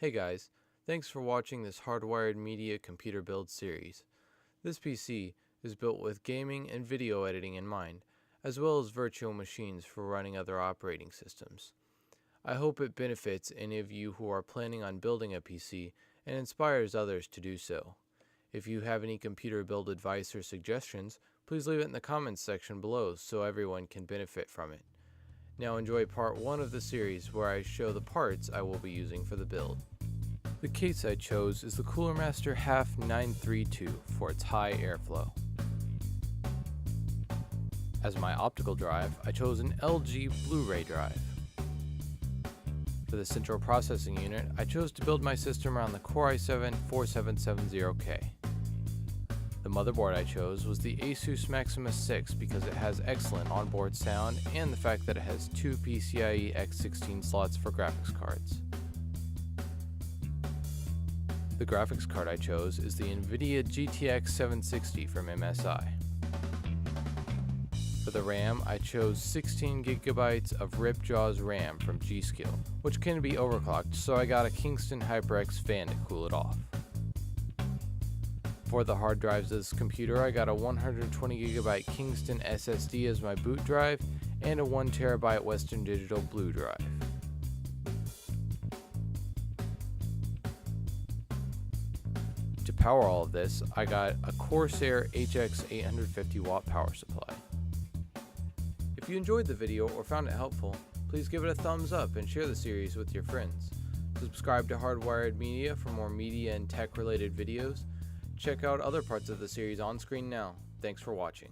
Hey guys, thanks for watching this Hardwired Media computer build series. This PC is built with gaming and video editing in mind, as well as virtual machines for running other operating systems. I hope it benefits any of you who are planning on building a PC and inspires others to do so. If you have any computer build advice or suggestions, please leave it in the comments section below so everyone can benefit from it. Now enjoy part 1 of the series where I show the parts I will be using for the build. The case I chose is the Cooler Master HAF 932 for its high airflow. As my optical drive, I chose an LG Blu-ray drive. For the central processing unit, I chose to build my system around the Core i7-4770K. The motherboard I chose was the Asus Maximus 6 because it has excellent onboard sound and the fact that it has 2 PCIe X16 slots for graphics cards. The graphics card I chose is the NVIDIA GTX 760 from MSI. For the RAM, I chose 16GB of Ripjaws RAM from G.Skill, which can be overclocked, so I got a Kingston HyperX fan to cool it off. For the hard drives of this computer, I got a 120GB Kingston SSD as my boot drive and a 1TB Western Digital Blue drive. To power all of this, I got a Corsair HX 850W power supply. If you enjoyed the video or found it helpful, please give it a thumbs up and share the series with your friends. Subscribe to Hardwired Media for more media and tech related videos. Check out other parts of the series on screen now. Thanks for watching.